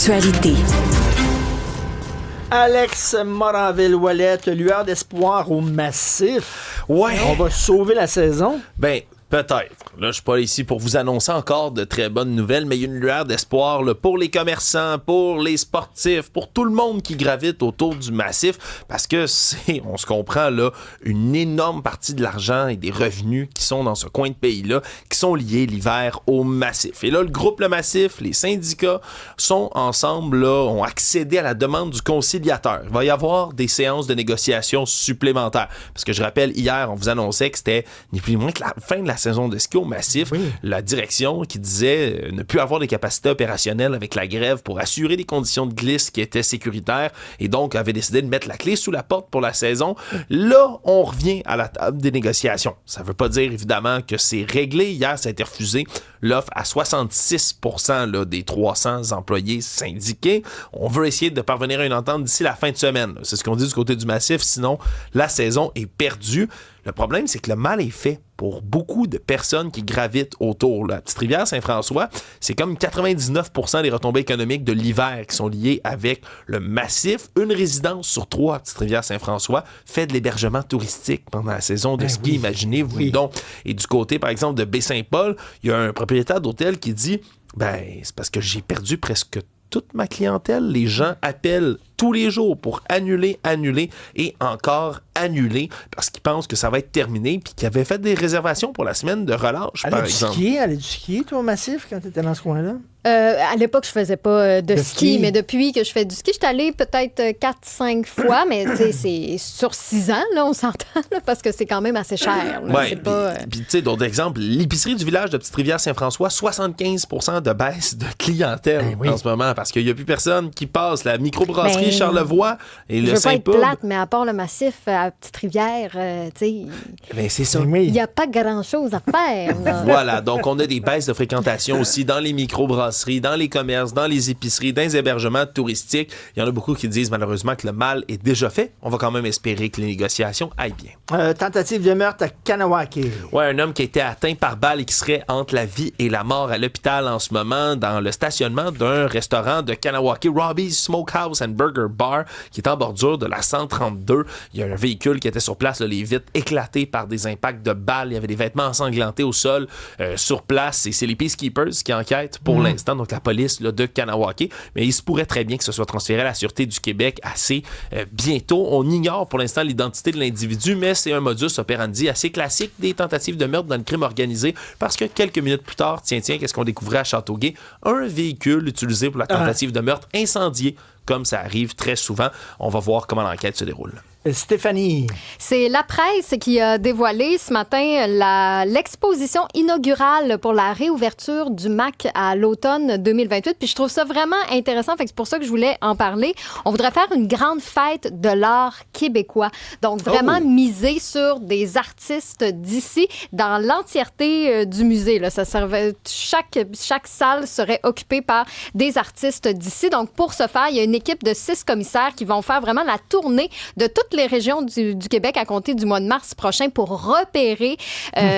l'actualité. Alex Moranville-Ouellette, lueur d'espoir au Massif. Ouais. On va sauver la saison. Ben, peut-être. Là, je suis pas ici pour vous annoncer encore de très bonnes nouvelles, mais il y a une lueur d'espoir là, pour les commerçants, pour les sportifs, pour tout le monde qui gravite autour du Massif, parce que c'est, on se comprend, là, une énorme partie de l'argent et des revenus qui sont dans ce coin de pays-là, qui sont liés l'hiver au Massif. Et là, le groupe Le Massif, les syndicats sont ensemble, là, ont accédé à la demande du conciliateur. Il va y avoir des séances de négociation supplémentaires. Parce que je rappelle, hier, on vous annonçait que c'était ni plus ni moins que la fin de la saison de ski au Massif, oui. La direction qui disait ne plus avoir des capacités opérationnelles avec la grève pour assurer des conditions de glisse qui étaient sécuritaires et donc avait décidé de mettre la clé sous la porte pour la saison. Là, on revient à la table des négociations. Ça ne veut pas dire évidemment que c'est réglé. Hier, ça a été refusé. L'offre à 66% là, des 300 employés syndiqués. On veut essayer de parvenir à une entente d'ici la fin de semaine. C'est ce qu'on dit du côté du Massif. Sinon, la saison est perdue. Le problème, c'est que le mal est fait pour beaucoup de personnes qui gravitent autour. La petite rivière Saint-François, c'est comme 99% des retombées économiques de l'hiver qui sont liées avec le Massif. Une résidence sur 3 à petite rivière Saint-François fait de l'hébergement touristique pendant la saison de ski. Oui. Imaginez-vous donc. Et du côté, par exemple, de Baie-Saint-Paul, il y a un propriétaire d'hôtel qui dit « Ben, c'est parce que j'ai perdu presque toute ma clientèle. Les gens appellent tous les jours pour annuler et encore annuler parce qu'ils pensent que ça va être terminé puis qu'ils avaient fait des réservations pour la semaine de relâche, par exemple. Allais-tu skier, toi, au Massif, quand tu étais dans ce coin-là? À l'époque, je faisais pas de ski, mais depuis que je fais du ski, je suis allée peut-être 4-5 fois, mais c'est sur 6 ans, là, on s'entend, là, parce que c'est quand même assez cher. Oui, puis tu sais, d'autres exemples, l'épicerie du village de Petite-Rivière-Saint-François, 75% de baisse de clientèle en ce moment, parce qu'il n'y a plus personne qui passe. La microbrasserie Charlevoix et le Saint-Pub. Je veux pas être plate, mais à part le Massif à Petite-Rivière, tu sais, c'est ça. Il n'y a pas grand-chose à faire. Voilà, donc on a des baisses de fréquentation aussi dans les microbrasseries, dans les commerces, dans les épiceries, dans les hébergements touristiques. Il y en a beaucoup qui disent malheureusement que le mal est déjà fait. On va quand même espérer que les négociations aillent bien. Tentative de meurtre à Kanawake. Ouais, un homme qui a été atteint par balle et qui serait entre la vie et la mort à l'hôpital en ce moment dans le stationnement d'un restaurant de Kanawake, Robbie's Smokehouse and Burger Bar, qui est en bordure de la 132. Il y a un véhicule qui était sur place, là, les vitres éclatées par des impacts de balles. Il y avait des vêtements ensanglantés au sol sur place. Et c'est les Peacekeepers qui enquêtent pour l'instant, donc la police là, de Kanawake. Mais il se pourrait très bien que ce soit transféré à la Sûreté du Québec assez bientôt. On ignore pour l'instant l'identité de l'individu, mais c'est un modus operandi assez classique des tentatives de meurtre dans le crime organisé, parce que quelques minutes plus tard, tiens, qu'est-ce qu'on découvrait à Châteauguay? Un véhicule utilisé pour la tentative de meurtre incendié, comme ça arrive très souvent. On va voir comment l'enquête se déroule. Stéphanie. C'est la presse qui a dévoilé ce matin l'exposition inaugurale pour la réouverture du MAC à l'automne 2028. Puis je trouve ça vraiment intéressant. Fait que c'est pour ça que je voulais en parler. On voudrait faire une grande fête de l'art québécois. Donc vraiment miser sur des artistes d'ici dans l'entièreté du musée. Là. Ça servait, chaque salle serait occupée par des artistes d'ici. Donc pour ce faire, il y a une équipe de 6 commissaires qui vont faire vraiment la tournée de toutes les régions du Québec à compter du mois de mars prochain pour repérer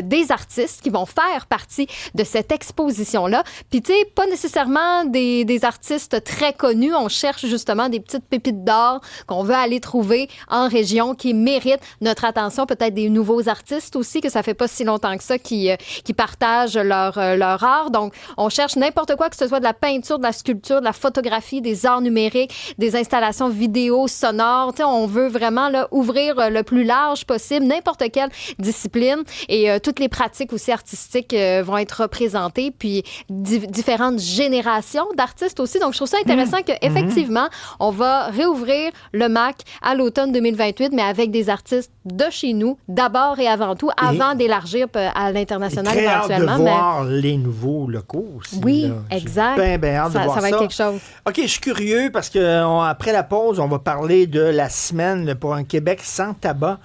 des artistes qui vont faire partie de cette exposition-là. Puis, tu sais, pas nécessairement des artistes très connus. On cherche justement des petites pépites d'or qu'on veut aller trouver en région qui méritent notre attention. Peut-être des nouveaux artistes aussi, que ça fait pas si longtemps que ça, qui partagent leur art. Donc, on cherche n'importe quoi, que ce soit de la peinture, de la sculpture, de la photographie, des arts numériques, des installations vidéo, sonores. Tu sais, on veut vraiment là, ouvrir le plus large possible n'importe quelle discipline et toutes les pratiques aussi artistiques vont être représentées, puis différentes générations d'artistes aussi. Donc, je trouve ça intéressant qu'effectivement, on va réouvrir le MAC à l'automne 2028, mais avec des artistes de chez nous, d'abord et avant tout, avant d'élargir à l'international éventuellement. Hâte de voir les nouveaux locaux aussi. Oui, là. Exact. Bien hâte de voir ça va être quelque chose. OK, je suis curieux parce que après la pause, on va parler de la semaine pour un Québec sans tabac.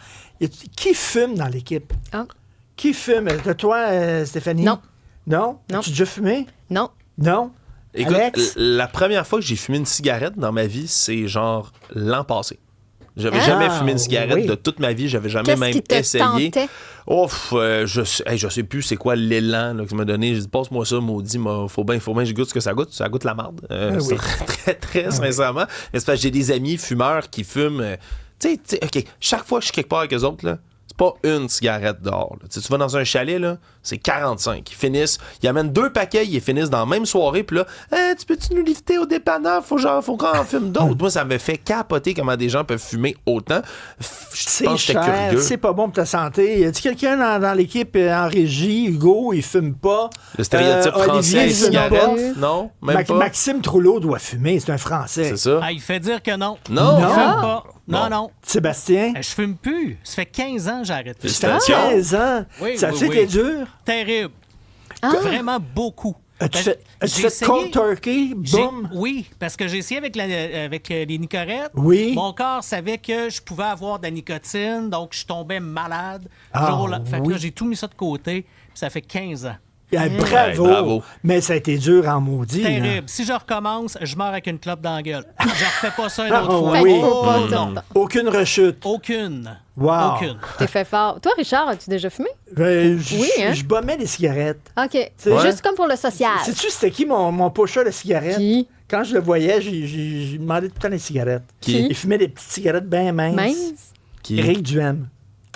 Qui fume dans l'équipe? Ah. Qui fume? Toi, Stéphanie? Non. Non? Non. As-tu déjà fumé? Non. Non? Écoute, Alex? la première fois que j'ai fumé une cigarette dans ma vie, c'est genre l'an passé. J'avais jamais Ah, fumé une cigarette oui. de toute ma vie. J'avais jamais Qu'est-ce même qui te essayé. tentait? Ouf, je sais plus c'est quoi l'élan là, que tu m'as donné. J'ai dit, passe-moi ça, maudit. Faut bien que je goûte ce que ça goûte. Ça goûte la marde. oui. Très sincèrement. Mais c'est parce que j'ai des amis fumeurs qui fument. Tu sais, OK, chaque fois que je suis quelque part avec eux autres, là, c'est pas une cigarette dehors. Là. Tu vas dans un chalet, là, c'est 45. Ils amènent 2 paquets, ils finissent dans la même soirée, puis là, tu peux-tu nous lifter au dépanneur? Faut qu'on en fume d'autres. Moi, ça me fait capoter comment des gens peuvent fumer autant. Je pense que j'étais cher, curieux. c'est pas bon pour ta santé. Y a-t-il quelqu'un dans l'équipe en régie, Hugo, il fume pas? Le stéréotype français, Olivier, les il fume cigarettes, pas. non? Même pas? Maxime Trouleau doit fumer, c'est un Français. C'est ça? Ah, il fait dire que non. Non? Je fume Ah. pas. Non, Bon. non. Sébastien? Je fume plus. Ça fait 15 ans que j'ai arrêté. Félicitations. 15 ans. Oui, ça oui, a-tu oui. été dur? Terrible. Ah. Vraiment beaucoup. As-tu Ben, fait j'ai essayé- cold turkey? Boum! Oui, parce que j'ai essayé avec les nicorettes. Oui. Mon corps savait que je pouvais avoir de la nicotine, donc je tombais malade. Ah, Fait que oui. là, j'ai tout mis ça de côté, puis ça fait 15 ans. Bravo. Ouais, bravo. Mais ça a été dur en maudit. là. Terrible. Si je recommence, je meurs avec une clope dans la gueule. Je refais pas ça une autre Ah, fois. Fait oui. qu'il faut pas non. Aucune rechute. Aucune. Wow. Aucune. T'es fait fort. Toi, Richard, as-tu déjà fumé? Oui, hein? Je bombais des cigarettes. OK. C'est- Juste comme pour le social. Sais-tu c'était qui mon pusher de cigarettes? Qui? Quand je le voyais, j'ai demandé tout le temps des cigarettes. Qui? Il fumait des petites cigarettes bien minces. Mince. Qui? Éric Duhem.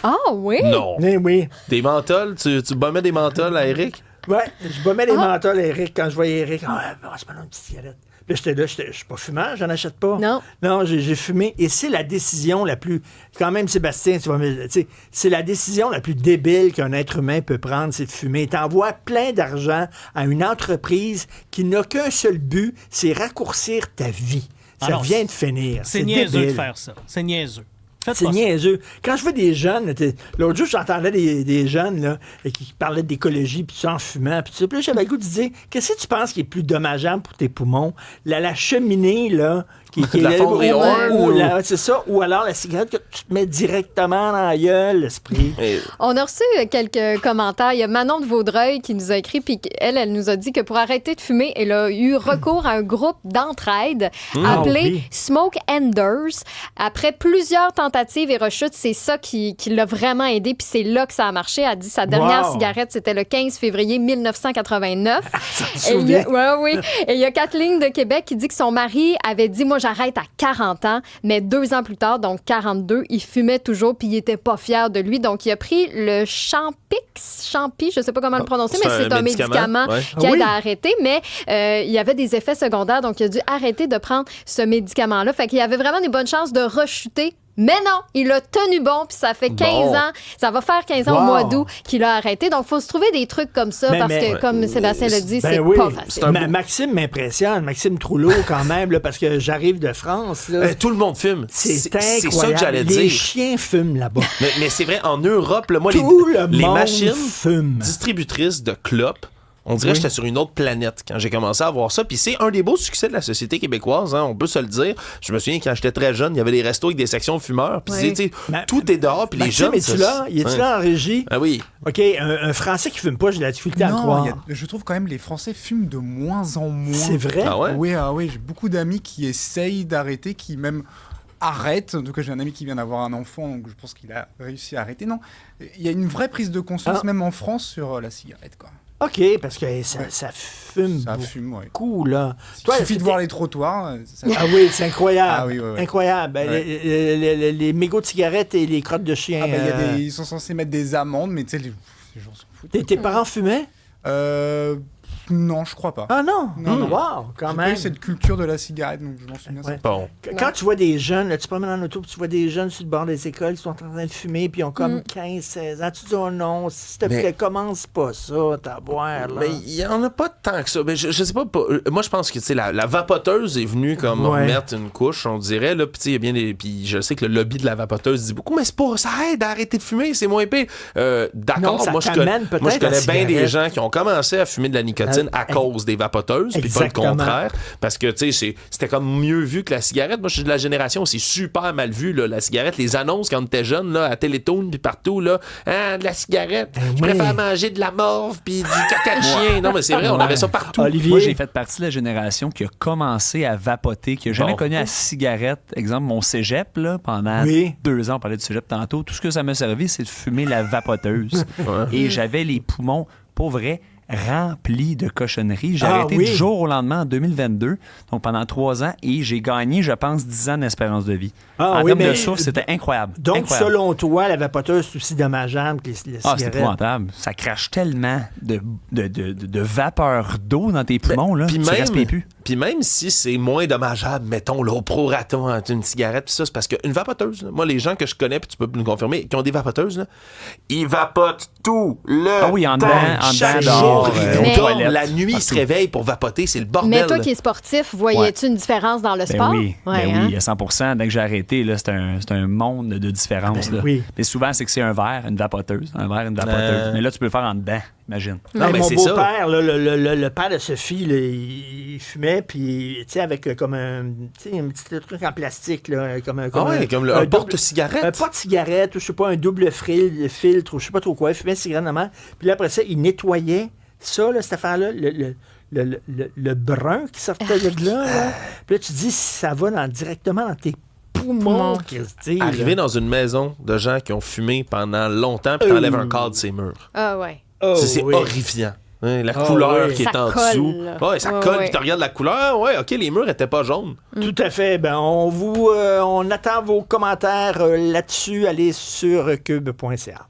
Ah oui? Non. Oui, oui. Des menthols? Tu bombais des menthols à Eric? Ouais, je bombais les Ah. menthols à Éric quand je voyais Éric. Ah, c'est pas une petite cigarette. Puis j'étais là, je suis pas fumeur, j'en achète pas. Non. Non, j'ai fumé. Et c'est la décision la plus. Quand même, Sébastien, tu vas me. Tu sais, c'est la décision la plus débile qu'un être humain peut prendre, c'est de fumer. T'envoies plein d'argent à une entreprise qui n'a qu'un seul but, c'est raccourcir ta vie. Ça Alors, vient de finir. C'est niaiseux débile. de faire ça. C'est niaiseux. Faites C'est pas ça. niaiseux. Quand je vois des jeunes, là, l'autre jour, j'entendais des jeunes là, qui parlaient d'écologie, puis ça en fumant, puis tout ça. Puis là, j'avais le goût de dire, qu'est-ce que tu penses qui est plus dommageable pour tes poumons? La cheminée, là, qui est La là, fonderie Horn, ou- c'est ça, ou alors la cigarette que tu te mets directement dans la gueule, l'esprit. Et- On a reçu quelques commentaires. Il y a Manon de Vaudreuil qui nous a écrit, puis elle nous a dit que pour arrêter de fumer, elle a eu recours à un groupe d'entraide appelé Ah oui. Smoke Enders. Après plusieurs tentatives et rechutes, c'est ça qui l'a vraiment aidé, puis c'est là que ça a marché. Elle a dit sa dernière Wow. cigarette, c'était le 15 février 1989. me Et il y a- souviens. ouais, oui. Et il y a Kathleen de Québec qui dit que son mari avait dit, moi, j'arrête à 40 ans, mais 2 ans plus tard, donc 42, il fumait toujours, puis il était pas fier de lui. Donc, il a pris le Champi, je sais pas comment le prononcer, mais c'est un médicament ouais. qui Ah aide oui? à arrêter, mais il y avait des effets secondaires, donc il a dû arrêter de prendre ce médicament-là. Fait qu'il y avait vraiment des bonnes chances de rechuter. Mais non, il a tenu bon, puis ça fait 15 Bon. ans, ça va faire 15 ans au Wow. mois d'août qu'il a arrêté. Donc, il faut se trouver des trucs comme ça, parce que, ouais. comme Sébastien l'a dit, Ben c'est oui. pas facile. Maxime m'impressionne, Maxime Trouleau quand même, là, parce que j'arrive de France. Là. Tout le monde fume. C'est ça incroyable. que j'allais Les dire. chiens fument là-bas. Mais c'est vrai, en Europe, là, moi, Tout le les monde machines fume. distributrices de clopes, on dirait que j'étais sur une autre planète quand j'ai commencé à voir ça. Puis c'est un des beaux succès de la société québécoise, hein, on peut se le dire. Je me souviens quand j'étais très jeune, il y avait des restos avec des sections fumeurs. Puis Oui. tu sais, Ma- tout est dehors, puis les Maxime, jeunes... es-tu là? Il est-tu Ouais. là en régie? Ah oui. OK, un Français qui fume pas, j'ai de la difficulté à le Non, croire. je trouve quand même les Français fument de moins en moins. C'est vrai? Ah ouais? Oui, j'ai beaucoup d'amis qui essayent d'arrêter, qui même arrêtent. En tout cas, j'ai un ami qui vient d'avoir un enfant, donc je pense qu'il a réussi à arrêter. Non, il y a une vraie prise de conscience, Ah. même en France, sur la cigarette, quoi. OK, parce que ça fume Ça fume, oui. beaucoup, là. Il suffit de voir les trottoirs. Ah oui, c'est incroyable. Ah oui, ouais, ouais. Incroyable. Ouais. Les mégots de cigarettes et les crottes de chien. Ils sont censés mettre des amendes, mais tu sais, les gens s'en foutent. Tes parents fumaient? Non, je crois pas. Ah non? Non, non. Wow, quand J'ai pas même. eu cette culture de la cigarette, donc je m'en souviens. Ouais. Bon. Quand tu vois des jeunes, là, tu te promènes en auto, puis tu vois des jeunes sur le bord des écoles qui sont en train de fumer, puis ils ont comme 15-16 ans. Tu te dis, oh non, s'il te plaît, Mais- commence pas ça, t'as boire, là. Mais il y en a pas tant que ça. Mais je sais pas. Moi, je pense que tu sais, la vapoteuse est venue comme Ouais. remettre une couche, on dirait. Là, puis tu sais, il y a bien des. Puis je sais que le lobby de la vapoteuse dit beaucoup, mais c'est pas. Ça aide à arrêter de fumer, c'est moins pire. Non, D'accord, ça moi je t'amène connais peut-être la bien des cigarette. gens qui ont commencé à fumer de la nicotine, nicotine à cause des vapoteuses, puis pas le Exactement. contraire. Parce que, tu sais, c'était comme mieux vu que la cigarette. Moi, je suis de la génération, c'est super mal vu, là, la cigarette. Les annonces quand on était jeune, là, à Télétoon, puis partout, là, de la cigarette, je préfère manger de la morve, puis du caca de chien. Non, mais c'est vrai, on avait ça partout. Olivier, Moi, j'ai fait partie de la génération qui a commencé à vapoter, qui n'a jamais Bon. connu la cigarette. Exemple, mon cégep, là, pendant Oui. 2 ans, on parlait du cégep tantôt. Tout ce que ça m'a servi, c'est de fumer la vapoteuse. Et j'avais les poumons, pour vrai, remplis de cochonneries. J'ai arrêté oui. du jour au lendemain en 2022, donc pendant 3 ans, et j'ai gagné, je pense, 10 ans d'espérance de vie. En termes de souffle, c'était incroyable. Donc, Incroyable. selon toi, la vapoteuse, c'est aussi dommageable que les Ah, c'est cigarettes. épouvantable. Ça crache tellement de vapeur d'eau dans tes poumons, là. Puis Tu respires plus. Puis même si c'est moins dommageable, mettons, là, au prorata entre une cigarette, puis ça, c'est parce qu'une vapoteuse, là, moi, les gens que je connais, puis tu peux nous confirmer, qui ont des vapoteuses, là, ils vapotent tout le Ah oui, en temps. dedans, Chaque dehors, jour, aux ils dorment. toilettes, la nuit, ils se partout. réveillent pour vapoter, c'est le bordel. Mais toi là. qui es sportif, voyais-tu une différence dans le sport? Oui, Ouais, ben hein? oui, à 100%. Dès que j'ai arrêté, là, c'est un monde de différence. Ben là. oui. Mais souvent, c'est que c'est un verre, une vapoteuse. Un verre, une vapoteuse. Mais là, tu peux le faire en dedans, imagine. Non, mais mon c'est ça. beau-père, là, le père de Sophie, là, il fumait, puis, tu sais, avec comme un petit truc en plastique, là, comme un... Ah ouais, comme un porte-cigarette. Un porte-cigarette, ou je sais pas, un double filtre, ou je sais pas trop quoi. Il fumait une cigarette normalement. Puis là, après ça, il nettoyait ça, là, cette affaire-là, le brun qui sortait de là. Puis là, tu dis, ça va directement dans tes poumons, Christy. Arriver dans une maison de gens qui ont fumé pendant longtemps, puis t'enlèves un cadre de ses murs. Ah ouais. C'est horrifiant. Hein, la Ah couleur oui. qui est Ça en colle, dessous. là. Ouais, ça Ouais, colle, ouais. puis tu regardes la couleur. Ouais, OK, les murs étaient pas jaunes. Tout à fait. Ben, on attend vos commentaires là-dessus. Allez sur cube.ca.